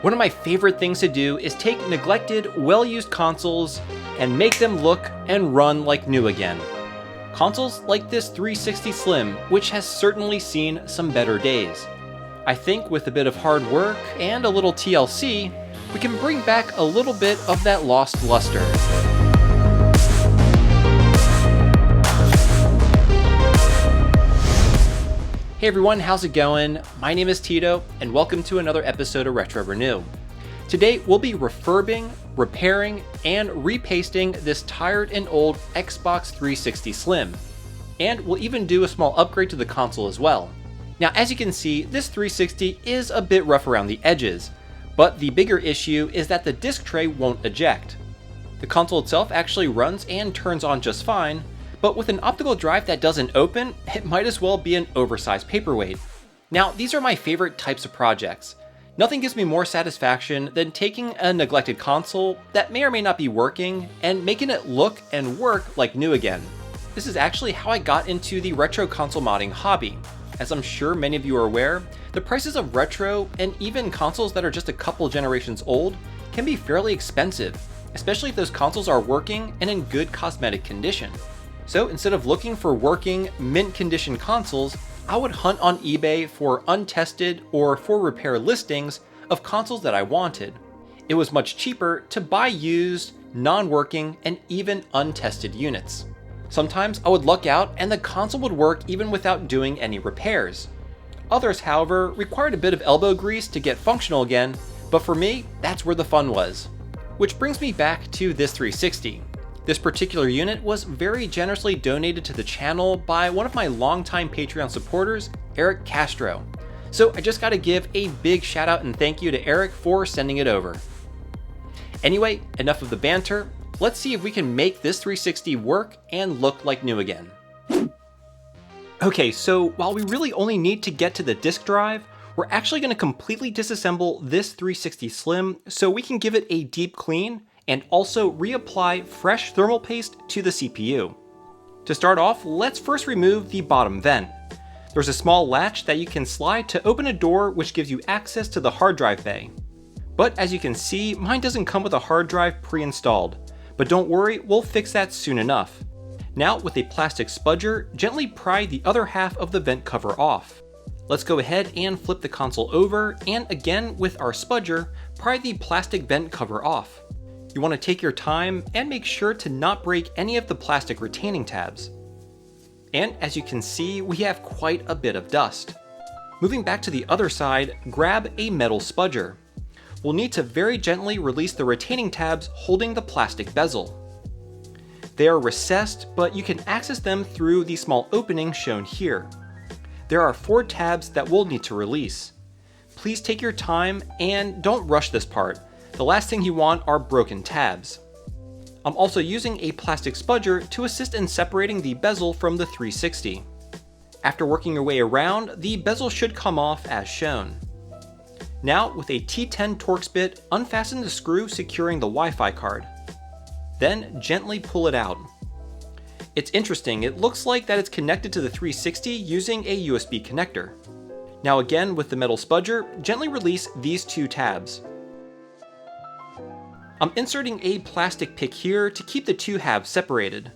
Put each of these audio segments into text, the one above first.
One of my favorite things to do is take neglected, well-used consoles and make them look and run like new again. Consoles like this 360 Slim, which has certainly seen some better days. I think with a bit of hard work and a little TLC, we can bring back a little bit of that lost luster. Hey everyone, how's it going? My name is Tito, and welcome to another episode of Retro Renew. Today we'll be refurbing, repairing, and repasting this tired and old Xbox 360 Slim. And we'll even do a small upgrade to the console as well. Now as you can see, this 360 is a bit rough around the edges, but the bigger issue is that the disc tray won't eject. The console itself actually runs and turns on just fine, but with an optical drive that doesn't open, it might as well be an oversized paperweight. Now, these are my favorite types of projects. Nothing gives me more satisfaction than taking a neglected console that may or may not be working and making it look and work like new again. This is actually how I got into the retro console modding hobby. As I'm sure many of you are aware, the prices of retro and even consoles that are just a couple generations old can be fairly expensive, especially if those consoles are working and in good cosmetic condition. So instead of looking for working, mint condition consoles, I would hunt on eBay for untested or for repair listings of consoles that I wanted. It was much cheaper to buy used, non-working, and even untested units. Sometimes I would luck out and the console would work even without doing any repairs. Others, however, required a bit of elbow grease to get functional again, but for me, that's where the fun was. Which brings me back to this 360. This particular unit was very generously donated to the channel by one of my longtime Patreon supporters, Eric Castro. So I just gotta give a big shout out and thank you to Eric for sending it over. Anyway, enough of the banter. Let's see if we can make this 360 work and look like new again. Okay, so while we really only need to get to the disk drive, we're actually gonna completely disassemble this 360 Slim so we can give it a deep clean and also reapply fresh thermal paste to the CPU. To start off, let's first remove the bottom vent. There's a small latch that you can slide to open a door which gives you access to the hard drive bay. But as you can see, mine doesn't come with a hard drive pre-installed, but don't worry, we'll fix that soon enough. Now with a plastic spudger, gently pry the other half of the vent cover off. Let's go ahead and flip the console over, and again with our spudger, pry the plastic vent cover off. You want to take your time and make sure to not break any of the plastic retaining tabs. And as you can see, we have quite a bit of dust. Moving back to the other side, grab a metal spudger. We'll need to very gently release the retaining tabs holding the plastic bezel. They are recessed, but you can access them through the small opening shown here. There are 4 tabs that we'll need to release. Please take your time and don't rush this part. The last thing you want are broken tabs. I'm also using a plastic spudger to assist in separating the bezel from the 360. After working your way around, the bezel should come off as shown. Now, with a T10 Torx bit, unfasten the screw securing the Wi-Fi card. Then gently pull it out. It's interesting, it looks like that it's connected to the 360 using a USB connector. Now again, with the metal spudger, gently release these 2 tabs. I'm inserting a plastic pick here to keep the 2 halves separated.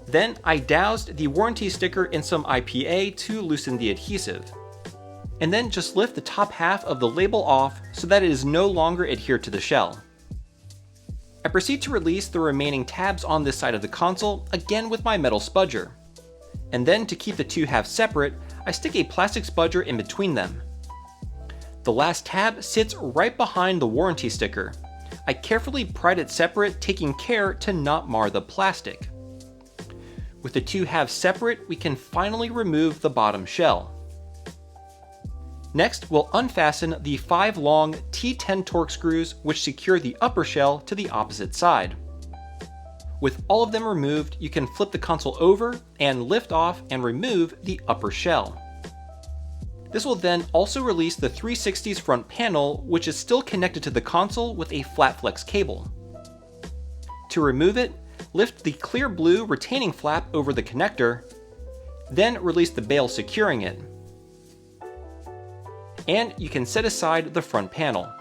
Then I doused the warranty sticker in some IPA to loosen the adhesive. And then just lift the top half of the label off so that it is no longer adhered to the shell. I proceed to release the remaining tabs on this side of the console, again with my metal spudger. And then to keep the 2 halves separate, I stick a plastic spudger in between them. The last tab sits right behind the warranty sticker. I carefully pried it separate, taking care to not mar the plastic. With the 2 halves separate, we can finally remove the bottom shell. Next, we'll unfasten the 5 long T10 Torx screws which secure the upper shell to the opposite side. With all of them removed, you can flip the console over and lift off and remove the upper shell. This will then also release the 360's front panel, which is still connected to the console with a flat flex cable. To remove it, lift the clear blue retaining flap over the connector, then release the bail securing it. And you can set aside the front panel.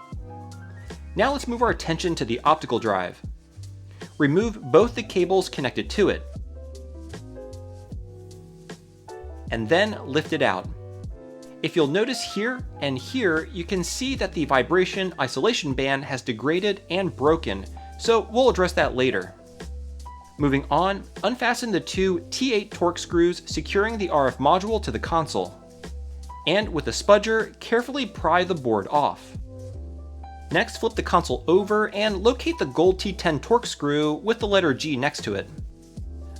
Now let's move our attention to the optical drive. Remove both the cables connected to it, and then lift it out. If you'll notice here and here, you can see that the vibration isolation band has degraded and broken, so we'll address that later. Moving on, unfasten the two T8 Torx screws securing the RF module to the console, and with a spudger, carefully pry the board off. Next, flip the console over and locate the gold T10 Torx screw with the letter G next to it.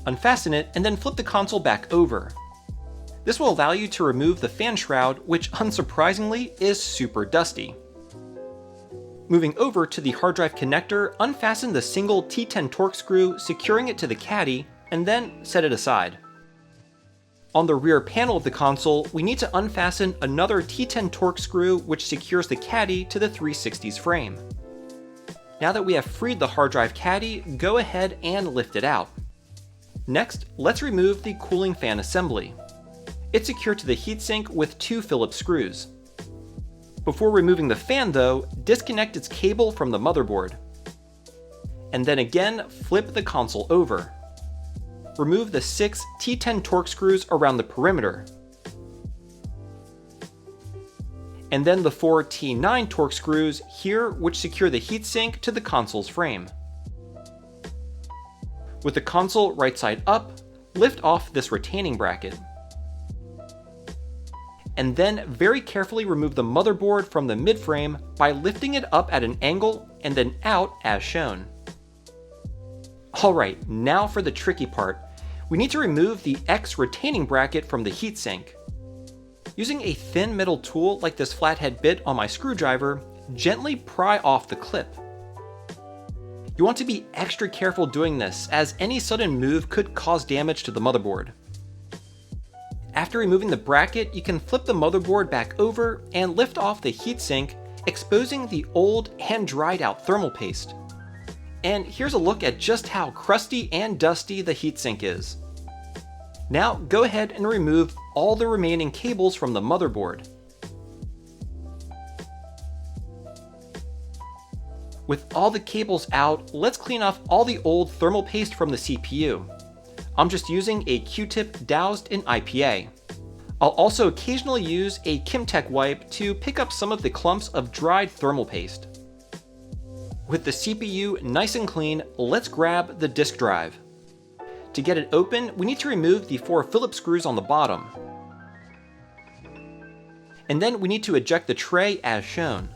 Unfasten it and then flip the console back over. This will allow you to remove the fan shroud, which unsurprisingly is super dusty. Moving over to the hard drive connector, unfasten the single T10 Torx screw securing it to the caddy, and then set it aside. On the rear panel of the console, we need to unfasten another T10 Torx screw which secures the caddy to the 360's frame. Now that we have freed the hard drive caddy, go ahead and lift it out. Next, let's remove the cooling fan assembly. It's secured to the heatsink with two Phillips screws. Before removing the fan though, disconnect its cable from the motherboard. And then again, flip the console over. Remove the 6 T10 Torx screws around the perimeter. And then the 4 T9 Torx screws here which secure the heatsink to the console's frame. With the console right side up, lift off this retaining bracket. And then very carefully remove the motherboard from the midframe by lifting it up at an angle and then out as shown. Alright, now for the tricky part. We need to remove the X retaining bracket from the heatsink. Using a thin metal tool like this flathead bit on my screwdriver, gently pry off the clip. You want to be extra careful doing this, as any sudden move could cause damage to the motherboard. After removing the bracket, you can flip the motherboard back over and lift off the heatsink, exposing the old and dried out thermal paste. And here's a look at just how crusty and dusty the heatsink is. Now go ahead and remove all the remaining cables from the motherboard. With all the cables out, let's clean off all the old thermal paste from the CPU. I'm just using a Q-tip doused in IPA. I'll also occasionally use a Kimtech wipe to pick up some of the clumps of dried thermal paste. With the CPU nice and clean, let's grab the disk drive. To get it open, we need to remove the 4 Phillips screws on the bottom. And then we need to eject the tray as shown.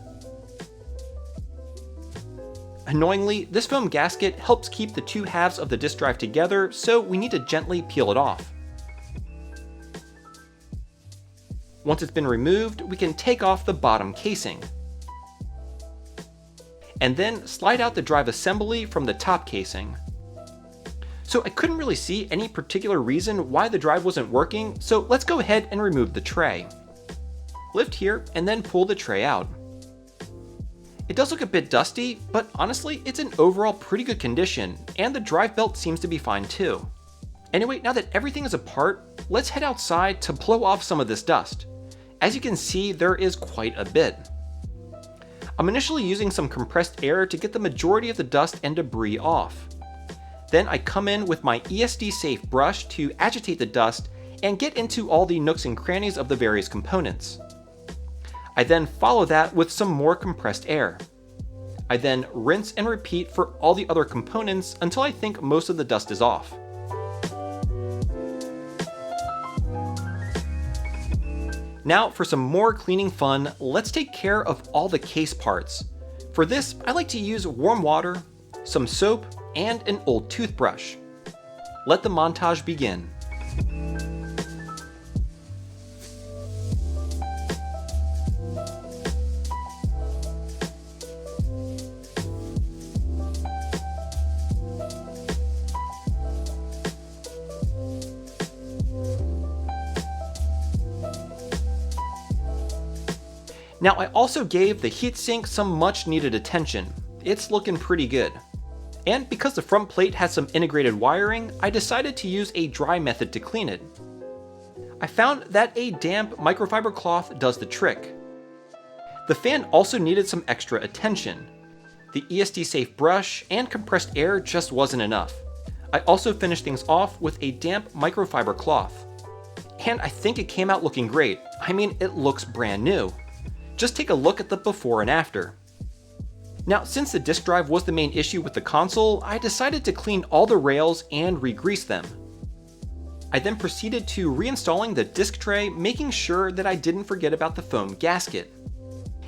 Annoyingly, this foam gasket helps keep the two halves of the disk drive together, so we need to gently peel it off. Once it's been removed, we can take off the bottom casing. And then slide out the drive assembly from the top casing. So I couldn't really see any particular reason why the drive wasn't working, so let's go ahead and remove the tray. Lift here and then pull the tray out. It does look a bit dusty, but honestly, it's in overall pretty good condition, and the drive belt seems to be fine too. Anyway, now that everything is apart, let's head outside to blow off some of this dust. As you can see, there is quite a bit. I'm initially using some compressed air to get the majority of the dust and debris off. Then I come in with my ESD safe brush to agitate the dust and get into all the nooks and crannies of the various components. I then follow that with some more compressed air. I then rinse and repeat for all the other components until I think most of the dust is off. Now for some more cleaning fun, let's take care of all the case parts. For this, I like to use warm water, some soap, and an old toothbrush. Let the montage begin. Now I also gave the heatsink some much needed attention. It's looking pretty good. And because the front plate has some integrated wiring, I decided to use a dry method to clean it. I found that a damp microfiber cloth does the trick. The fan also needed some extra attention. The ESD safe brush and compressed air just wasn't enough. I also finished things off with a damp microfiber cloth. And I think it came out looking great. I mean, it looks brand new. Just take a look at the before and after. Now, since the disk drive was the main issue with the console, I decided to clean all the rails and re-grease them. I then proceeded to reinstalling the disk tray, making sure that I didn't forget about the foam gasket.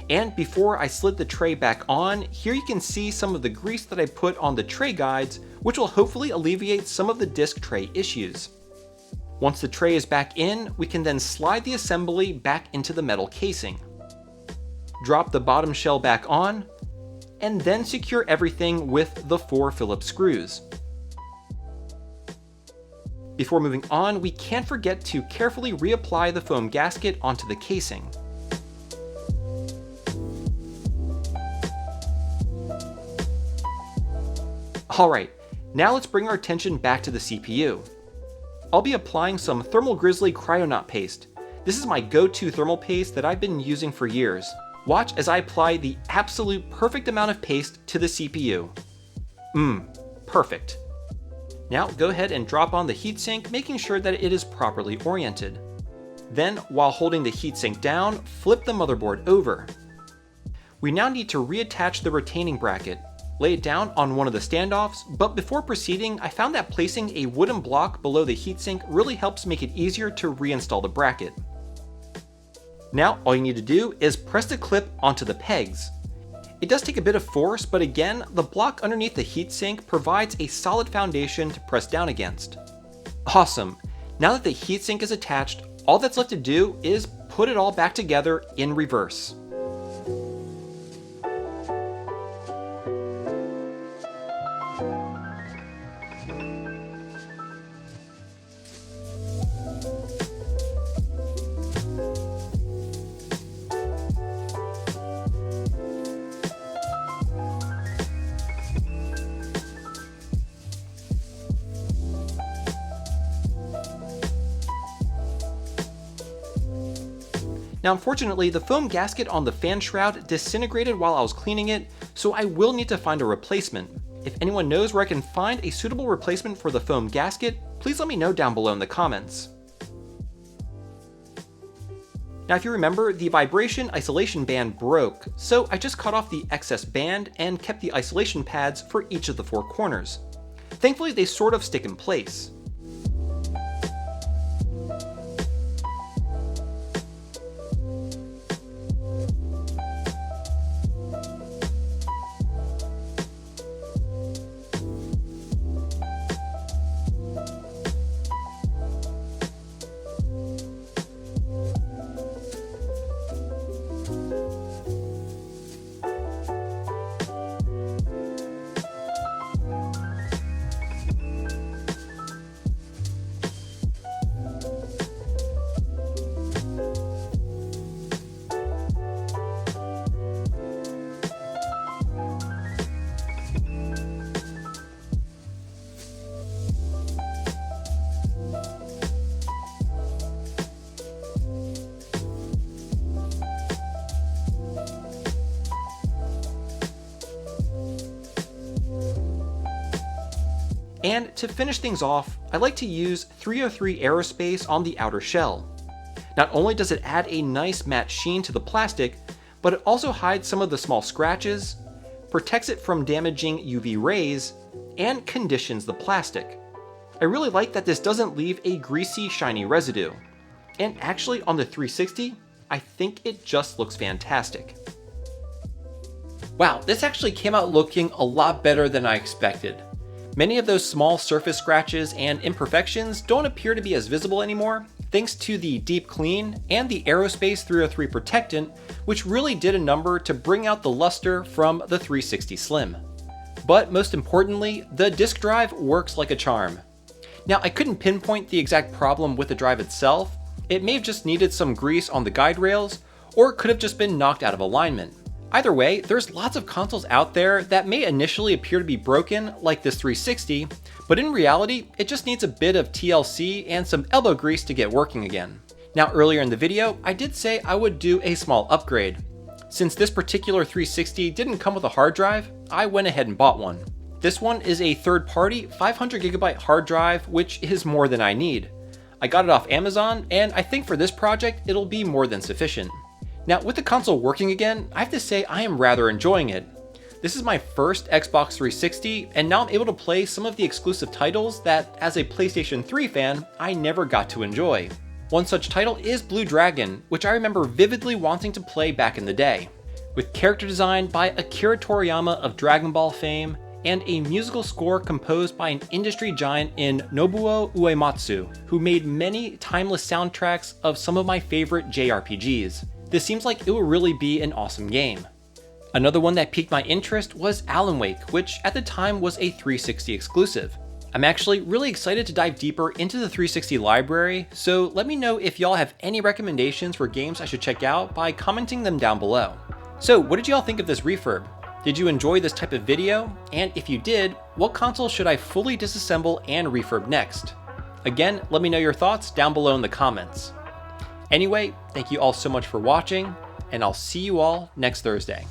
And before I slid the tray back on, here you can see some of the grease that I put on the tray guides, which will hopefully alleviate some of the disk tray issues. Once the tray is back in, we can then slide the assembly back into the metal casing. Drop the bottom shell back on, and then secure everything with the 4 Phillips screws. Before moving on, we can't forget to carefully reapply the foam gasket onto the casing. Alright, now let's bring our attention back to the CPU. I'll be applying some Thermal Grizzly Cryonaut paste. This is my go-to thermal paste that I've been using for years. Watch as I apply the absolute perfect amount of paste to the CPU. Perfect. Now go ahead and drop on the heatsink, making sure that it is properly oriented. Then, while holding the heatsink down, flip the motherboard over. We now need to reattach the retaining bracket. Lay it down on one of the standoffs, but before proceeding, I found that placing a wooden block below the heatsink really helps make it easier to reinstall the bracket. Now, all you need to do is press the clip onto the pegs. It does take a bit of force, but again, the block underneath the heatsink provides a solid foundation to press down against. Awesome! Now that the heatsink is attached, all that's left to do is put it all back together in reverse. Now unfortunately, the foam gasket on the fan shroud disintegrated while I was cleaning it, so I will need to find a replacement. If anyone knows where I can find a suitable replacement for the foam gasket, please let me know down below in the comments. Now if you remember, the vibration isolation band broke, so I just cut off the excess band and kept the isolation pads for each of the 4 corners. Thankfully they sort of stick in place. And to finish things off, I like to use 303 aerospace on the outer shell. Not only does it add a nice matte sheen to the plastic, but it also hides some of the small scratches, protects it from damaging UV rays, and conditions the plastic. I really like that this doesn't leave a greasy, shiny residue. And actually on the 360, I think it just looks fantastic. Wow, this actually came out looking a lot better than I expected. Many of those small surface scratches and imperfections don't appear to be as visible anymore, thanks to the deep clean and the Aerospace 303 protectant, which really did a number to bring out the luster from the 360 Slim. But most importantly, the disk drive works like a charm. Now, I couldn't pinpoint the exact problem with the drive itself. It may have just needed some grease on the guide rails, or it could have just been knocked out of alignment. Either way, there's lots of consoles out there that may initially appear to be broken, like this 360, but in reality, it just needs a bit of TLC and some elbow grease to get working again. Now, earlier in the video, I did say I would do a small upgrade. Since this particular 360 didn't come with a hard drive, I went ahead and bought one. This one is a third-party 500GB hard drive, which is more than I need. I got it off Amazon, and I think for this project, it'll be more than sufficient. Now, with the console working again, I have to say I am rather enjoying it. This is my first Xbox 360, and now I'm able to play some of the exclusive titles that, as a PlayStation 3 fan, I never got to enjoy. One such title is Blue Dragon, which I remember vividly wanting to play back in the day. With character design by Akira Toriyama of Dragon Ball fame, and a musical score composed by an industry giant in Nobuo Uematsu, who made many timeless soundtracks of some of my favorite JRPGs. This seems like it will really be an awesome game. Another one that piqued my interest was Alan Wake, which at the time was a 360 exclusive. I'm actually really excited to dive deeper into the 360 library, so let me know if y'all have any recommendations for games I should check out by commenting them down below. So what did y'all think of this refurb? Did you enjoy this type of video? And if you did, what console should I fully disassemble and refurb next? Again, let me know your thoughts down below in the comments. Anyway, thank you all so much for watching, and I'll see you all next Thursday.